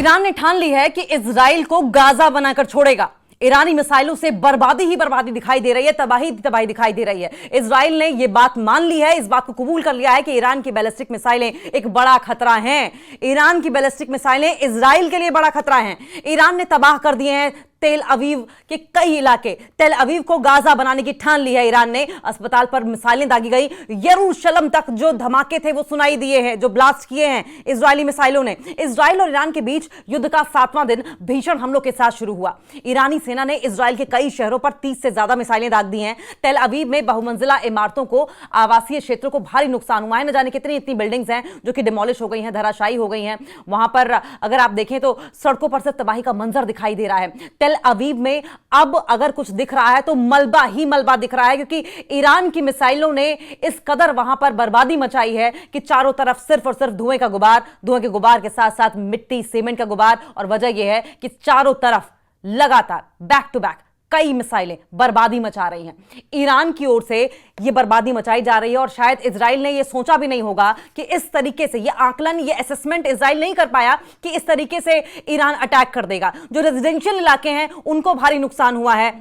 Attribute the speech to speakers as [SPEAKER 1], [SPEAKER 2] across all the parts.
[SPEAKER 1] Iran ने ठान ली है कि इजराइल को गाजा बनाकर छोड़ेगा। ईरानी मिसाइलों से बर्बादी ही बर्बादी दिखाई दे रही है, तबाही तबाही दिखाई दे रही है। इजराइल ने यह बात मान ली है, इस बात को कबूल कर लिया है कि ईरान की बैलिस्टिक मिसाइलें एक बड़ा खतरा हैं। ईरान की बैलिस्टिक मिसाइलें इजराइल के लिए बड़ा खतरा हैं। ईरान ने तबाह कर दिए हैं तेल अवीव के कई इलाके। तेल अवीव को गाजा बनाने की ठान ली है ईरान ने। अस्पताल पर मिसाइलें दागी गई। यरूशलेम तक जो धमाके थे वो सुनाई दिए हैं, जो ब्लास्ट किए हैं इजरायली मिसाइलों ने। इजराइल और ईरान के बीच युद्ध का 7वां दिन भीषण हमलों के साथ शुरू हुआ। ईरानी सेना ने इजराइल के कई शहरों पर 30 से ज्यादा मिसाइलें दाग दी हैं। तेल अवीव में बहुमंजिला इमारतों को, आवासीय क्षेत्रों को भारी नुकसान हुआ है। न जाने कितनी इतनी बिल्डिंग्स हैं जो कि डिमोलिश हो गई हैं, धराशायी हो गई हैं। वहां पर अगर आप देखें तो सड़कों पर से तबाही का मंजर दिखाई दे रहा है। तेल अवीव में अब अगर कुछ दिख रहा है तो मलबा ही मलबा दिख रहा है, क्योंकि ईरान की मिसाइलों ने इस कदर वहां पर बर्बादी मचाई है कि चारों तरफ सिर्फ और सिर्फ धुएं का गुबार, धुएं के गुबार के साथ साथ मिट्टी, सीमेंट का गुबार। और वजह यह है कि चारों तरफ लगातार बैक टू बैक कई मिसाइलें बर्बादी मचा रही हैं। ईरान की ओर से यह बर्बादी मचाई जा रही है और शायद इजराइल ने यह सोचा भी नहीं होगा कि इस तरीके से, यह आकलन, यह असेसमेंट इजराइल नहीं कर पाया कि इस तरीके से ईरान अटैक कर देगा। जो रेजिडेंशियल इलाके हैं उनको भारी नुकसान हुआ है,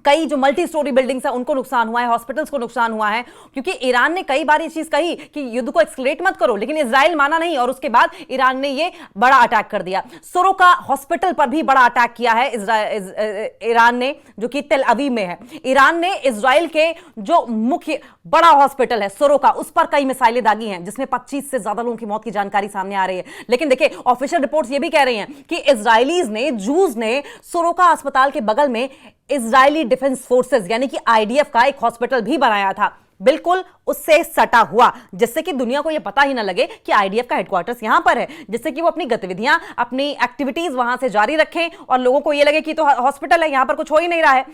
[SPEAKER 1] कई जो मल्टी स्टोरी बिल्डिंग्स हैं उनको नुकसान हुआ है, हॉस्पिटल्स को नुकसान हुआ है। क्योंकि ईरान ने कई बार ये चीज कही कि युद्ध को एक्सकलेट मत करो, लेकिन इजराइल माना नहीं और उसके बाद ईरान ने ये बड़ा अटैक कर दिया। सोरोका हॉस्पिटल पर भी बड़ा अटैक किया है ईरान ने, जो कि तेल अवीव में है। ईरान ने इजराइल के जो मुख्य बड़ा हॉस्पिटल है सोरोका, उस पर कई मिसाइलें दागी हैं, जिसमें 25 से ज्यादा लोगों की मौत की जानकारी सामने आ रही है। लेकिन देखिए, ऑफिशियल रिपोर्ट्स ये भी कह रही हैं कि इजरायलीज ने, जूस ने सोरोका अस्पताल के बगल में इजरायली डिफेंस फोर्सेस यानी कि आईडीएफ का एक हॉस्पिटल भी बनाया था, बिल्कुल उससे सटा हुआ, जिससे कि दुनिया को यह पता ही ना लगे कि आईडीएफ का हेडक्वार्टर्स यहां पर है, जिससे कि वो अपनी गतिविधियां, अपनी एक्टिविटीज वहां से जारी रखें और लोगों को यह लगे कि तो हॉस्पिटल है, यहां पर कुछ हो ही नहीं रहा है।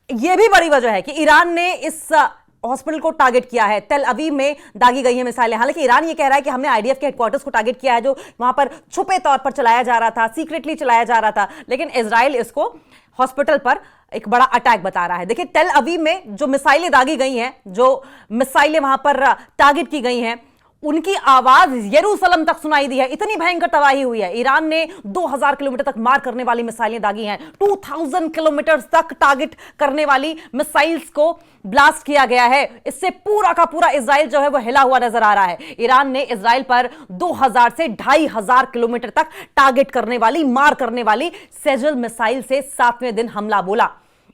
[SPEAKER 1] यह भी बड़ी वजह है कि ईरान ने इस हॉस्पिटल को टारगेट किया है। तेल अवीव में दागी गई है मिसाइलें। हालांकि ईरान ये कह रहा है कि हमने आईडीएफ के हेडक्वार्टर्स को टारगेट किया है, जो वहां पर छुपे तौर पर चलाया जा रहा था, सीक्रेटली चलाया जा रहा था। लेकिन इजराइल इसको हॉस्पिटल पर एक बड़ा अटैक बता रहा है। देखिए, तेल अवीव में जो मिसाइलें दागी गई हैं, जो मिसाइलें वहां पर टारगेट की गई हैं, उनकी आवाज यरूशलेम तक सुनाई दी है। इतनी भयंकर तबाही हुई है। ईरान ने 2000 किलोमीटर तक मार करने वाली मिसाइलें दागी हैं। 2000 किलोमीटर तक टारगेट करने वाली मिसाइल्स को ब्लास्ट किया गया है। इससे पूरा का पूरा इजराइल जो है वो हिला हुआ नजर आ रहा है। ईरान ने इजराइल पर 2000 से 2500 किलोमीटर तक टारगेट करने वाली, मार करने वाली सेजल मिसाइल से 7वें दिन हमला बोला।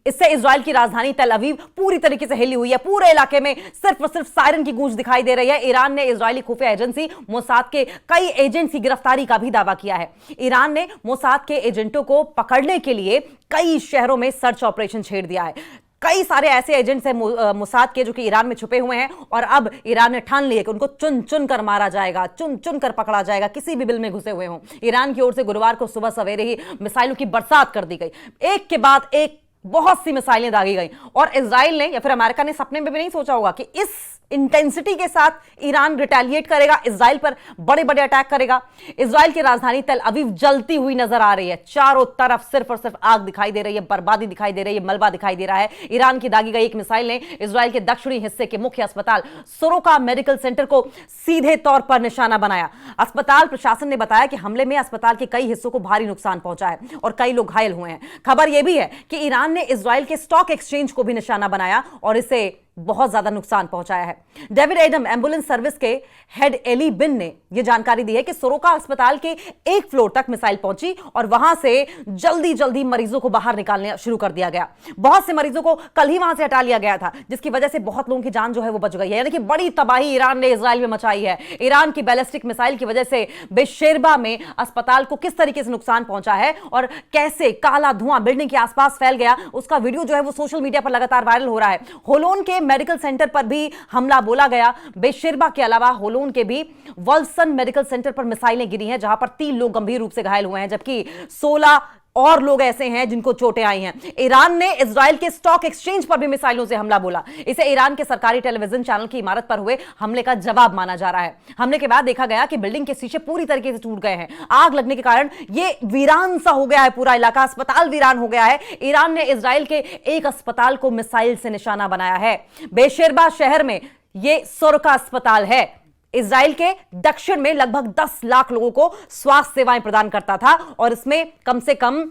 [SPEAKER 1] इससे इजराइल की राजधानी तेल अवीव पूरी तरीके से हिली हुई है। पूरे इलाके में सिर्फ और सिर्फ सायरन की गूंज दिखाई दे रही है। ईरान ने इजरायली खुफिया एजेंसी मोसाद के कई एजेंट्स की गिरफ्तारी का भी दावा किया है। ईरान ने मोसाद के एजेंटों को पकड़ने के लिए कई शहरों में सर्च ऑपरेशन छेड़ दिया है। कई सारे ऐसे एजेंट्स हैं मोसाद के जो कि ईरान में छुपे हुए हैं और अब ईरान ने ठान लिया कि उनको चुन चुन कर मारा जाएगा, चुन चुन कर पकड़ा जाएगा, किसी भी बिल में घुसे हुए हों। ईरान की ओर से गुरुवार को सुबह सवेरे ही मिसाइलों की बरसात कर दी गई। एक के बाद एक बहुत सी मिसाइलें दागी गई और इजराइल ने या फिर अमेरिका ने सपने में भी नहीं सोचा होगा कि इस इंटेंसिटी के साथ ईरान रिटेलिएट करेगा, इजराइल पर बड़े बड़े अटैक करेगा। इजराइल की राजधानी तेल अवीव जलती हुई नजर आ रही है। चारों तरफ सिर्फ और सिर्फ आग दिखाई दे रही है, बर्बादी दिखाई दे रही है, मलबा दिखाई दे रहा है। ईरान की दागी गई एक मिसाइल ने इजराइल के दक्षिणी हिस्से के मुख्य अस्पताल सोरोका मेडिकल सेंटर को सीधे तौर पर निशाना बनाया। अस्पताल प्रशासन ने बताया कि हमले में अस्पताल के कई हिस्सों को भारी नुकसान पहुंचा है और कई लोग घायल हुए हैं। खबर यह भी है कि ईरान ने इजराइल के स्टॉक एक्सचेंज को भी निशाना बनाया और इसे बहुत ज्यादा नुकसान पहुंचाया है। डेविड एडम एम्बुलेंस सर्विस के हेड एली बिन ने यह जानकारी दी है कि सोरोका अस्पताल के एक फ्लोर तक मिसाइल पहुंची और वहां से जल्दी जल्दी मरीजों को बाहर निकालने शुरू कर दिया गया। बहुत से मरीजों को कल ही वहां से हटा लिया गया था, जिसकी वजह से बहुत लोगों की जान जो है वो बच गई है। यानी कि बड़ी तबाही ईरान ने इजराइल में मचाई है। ईरान की बैलिस्टिक मिसाइल की वजह से बेशेरबा में अस्पताल को किस तरीके से नुकसान पहुंचा है और कैसे काला धुआं बिल्डिंग के आसपास फैल गया, उसका वीडियो जो है वो सोशल मीडिया पर लगातार वायरल हो रहा है। होलोन के मेडिकल सेंटर पर भी हमला बोला गया। बेशेरबा के अलावा होलोन के भी वॉल्सन मेडिकल सेंटर पर मिसाइलें गिरी हैं, जहां पर 3 लोग गंभीर रूप से घायल हुए हैं, जबकि 16 और लोग ऐसे हैं जिनको चोटें आई हैं। ईरान ने इजराइल के स्टॉक एक्सचेंज पर भी मिसाइलों से हमला बोला। इसे ईरान के सरकारी टेलीविजन चैनल की इमारत पर हुए हमले का जवाब माना जा रहा है। हमले के बाद देखा गया कि बिल्डिंग के शीशे पूरी तरीके से टूट गए हैं। आग लगने के कारण यह वीरान सा हो गया है, पूरा इलाका, अस्पताल वीरान हो गया है। ईरान ने इजराइल के एक अस्पताल को मिसाइल से निशाना बनाया है। बेशेरबा शहर में यह सोरोका अस्पताल है। इजराइल के दक्षिण में लगभग 10 लाख लोगों को स्वास्थ्य सेवाएं प्रदान करता था और इसमें कम से कम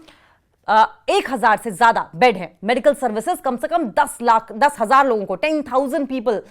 [SPEAKER 1] 1,000 से ज्यादा बेड है। मेडिकल सर्विसेज कम से कम 10,000 लोगों को 10,000 पीपल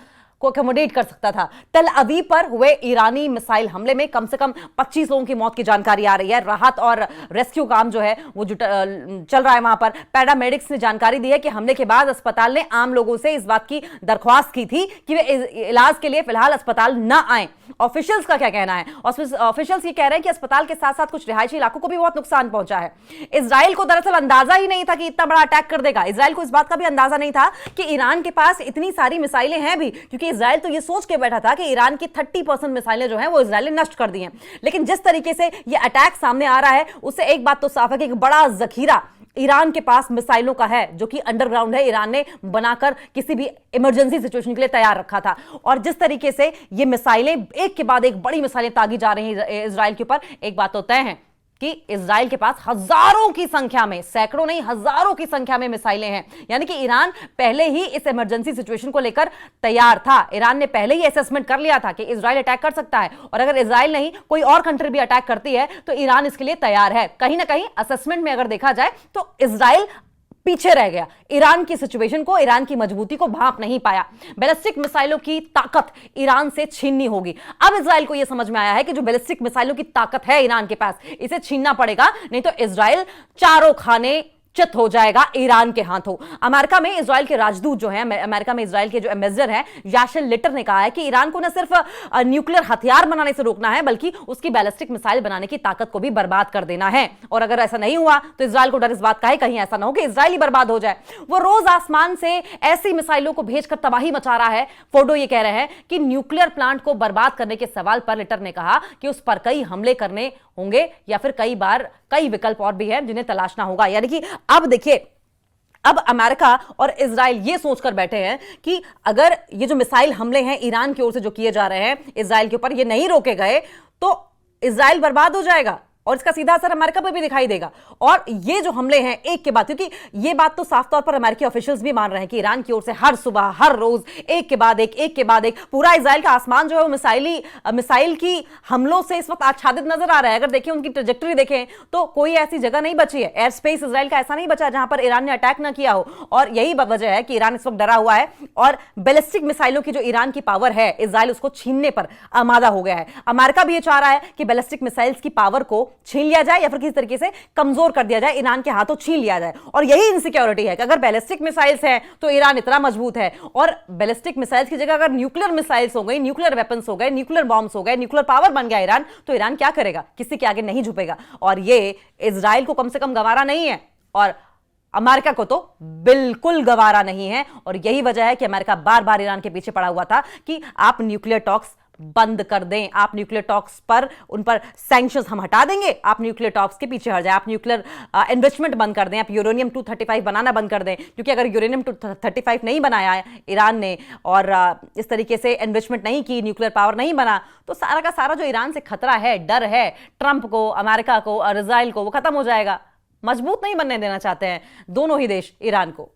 [SPEAKER 1] को अकोमोडेट कर सकता था। टेल अवीव पर हुए ईरानी मिसाइल हमले में कम से कम 25 लोगों की मौत की जानकारी आ रही है। राहत और रेस्क्यू काम जो है वो चल रहा है वहां पर। पैरामेडिक्स ने जानकारी दी है कि हमले के बाद अस्पताल ने आम लोगों से इस बात की दरख्वास्त की थी कि वे इलाज के लिए फिलहाल अस्पताल न आए। ऑफिशियल्स का क्या कहना है? ऑफिशियल्स ये कह रहे हैं कि अस्पताल के साथ साथ कुछ रिहायशी इलाकों को भी बहुत नुकसान पहुंचा है। इजराइल को दरअसल अंदाजा ही नहीं था कि इतना बड़ा अटैक कर देगा। इजराइल को इस बात का भी अंदाजा नहीं था कि ईरान के पास इतनी सारी मिसाइलें हैं भी, क्योंकि इजराइल तो ये सोच के बैठा था कि ईरान की 30% मिसाइलें जो हैं वो इजराइल ने नष्ट कर दी हैं। लेकिन जिस तरीके से ये अटैक सामने आ रहा है उससे एक बात तो साफ है कि एक बड़ा जखीरा ईरान के पास मिसाइलों का है जो कि अंडरग्राउंड है। ईरान ने बनाकर किसी भी इमरजेंसी सिचुएशन के लिए तैयार रखा था। और जिस तरीके से ये मिसाइलें एक के बाद एक बड़ी मिसाइलें दागी जा रही हैं इजराइल के ऊपर, एक बात तो तय है कि इजराइल के पास हजारों की संख्या में, सैकड़ों नहीं हजारों की संख्या में मिसाइलें हैं। यानी कि ईरान पहले ही इस इमरजेंसी सिचुएशन को लेकर तैयार था। ईरान ने पहले ही असेसमेंट कर लिया था कि इजराइल अटैक कर सकता है और अगर इजराइल नहीं कोई और कंट्री भी अटैक करती है तो ईरान इसके लिए तैयार है। कहीं ना कहीं असेसमेंट में अगर देखा जाए तो इजराइल पीछे रह गया। ईरान की सिचुएशन को, ईरान की मजबूती को भांप नहीं पाया। बैलिस्टिक मिसाइलों की ताकत ईरान से छीननी होगी। अब इजराइल को यह समझ में आया है कि जो बैलिस्टिक मिसाइलों की ताकत है ईरान के पास, इसे छीनना पड़ेगा, नहीं तो इजराइल चारों खाने चित हो जाएगा ईरान के हाथों। अमेरिका में इजराइल के राजदूत जो हैं, अमेरिका में इजराइल के जो एम्बेसडर हैं याशिन लिटर ने कहा है कि ईरान को न सिर्फ न्यूक्लियर हथियार बनाने से रोकना है बल्कि उसकी बैलिस्टिक मिसाइल बनाने की ताकत को भी बर्बाद कर देना है। और अगर ऐसा नहीं हुआ तो इजराइल को डर इस बात का है कहीं ऐसा ना हो कि इजराइल ही बर्बाद हो जाए। वो रोज आसमान से ऐसी मिसाइलों को भेजकर तबाही मचा रहा है। फोर्डो ये कह रहे हैं कि न्यूक्लियर प्लांट को बर्बाद करने के सवाल पर लिटर ने कहा कि उस पर कई हमले करने होंगे या फिर कई विकल्प और भी हैं जिन्हें तलाशना होगा। यानी कि अब देखिए, अब अमेरिका और इजराइल ये सोचकर बैठे हैं कि अगर ये जो मिसाइल हमले हैं ईरान की ओर से जो किए जा रहे हैं इजराइल के ऊपर, ये नहीं रोके गए तो इजराइल बर्बाद हो जाएगा और इसका सीधा असर अमेरिका पर भी दिखाई देगा। और ये जो हमले हैं एक के बाद, क्योंकि ये बात तो साफ तौर पर अमेरिकी ऑफिशियल्स भी मान रहे हैं कि ईरान की ओर से हर सुबह हर रोज एक के बाद एक पूरा इजराइल का आसमान जो है वो मिसाइल की हमलों से इस वक्त आच्छादित नजर आ रहा है। अगर देखें उनकी ट्रैजेक्टरी देखें तो कोई ऐसी जगह नहीं बची है, एयर स्पेस इजराइल का ऐसा नहीं बचा जहां पर ईरान ने अटैक ना किया हो। और यही वजह है कि ईरान इस वक्त डरा हुआ है और बैलिस्टिक मिसाइलों की जो ईरान की पावर है इजराइल उसको छीनने पर आमादा हो गया है। अमेरिका भी ये चाह रहा है कि बैलिस्टिक मिसाइल्स की पावर को छीन लिया जाए या फिर किसी तरीके से कमजोर कर दिया जाए, ईरान के हाथों छीन लिया जाए। और यही इनसिक्योरिटी है कि अगर बैलिस्टिक मिसाइल्स हैं तो ईरान इतना मजबूत है और बैलिस्टिक मिसाइल्स की जगह अगर न्यूक्लियर मिसाइल्स हो गई, न्यूक्लियर वेपन्स हो गए, न्यूक्लियर बॉम्ब्स हो गए, न्यूक्लियर पावर बन गया ईरान, तो ईरान क्या करेगा? किसी के आगे नहीं झुकेगा। और ये इजराइल को कम से कम गवारा नहीं है और अमेरिका को तो बिल्कुल गवारा नहीं है। और यही वजह है कि अमेरिका बार बार ईरान के पीछे पड़ा हुआ था कि आप न्यूक्लियर टॉक्स बंद कर दें, आप न्यूक्लियर टॉक्स पर उन पर सैंक्शंस हम हटा देंगे, आप न्यूक्लियर टॉक्स के पीछे हट जाए, आप न्यूक्लियर एनरिचमेंट बंद कर दें, आप यूरेनियम 235 बनाना बंद कर दें। क्योंकि अगर यूरेनियम 235 नहीं बनाया है ईरान ने और इस तरीके से एनरिचमेंट नहीं की, न्यूक्लियर पावर नहीं बना, तो सारा का सारा जो ईरान से खतरा है, डर है ट्रंप को, अमेरिका को और इजराइल को, वो खत्म हो जाएगा। मजबूत नहीं बनने देना चाहते हैं दोनों ही देश ईरान को।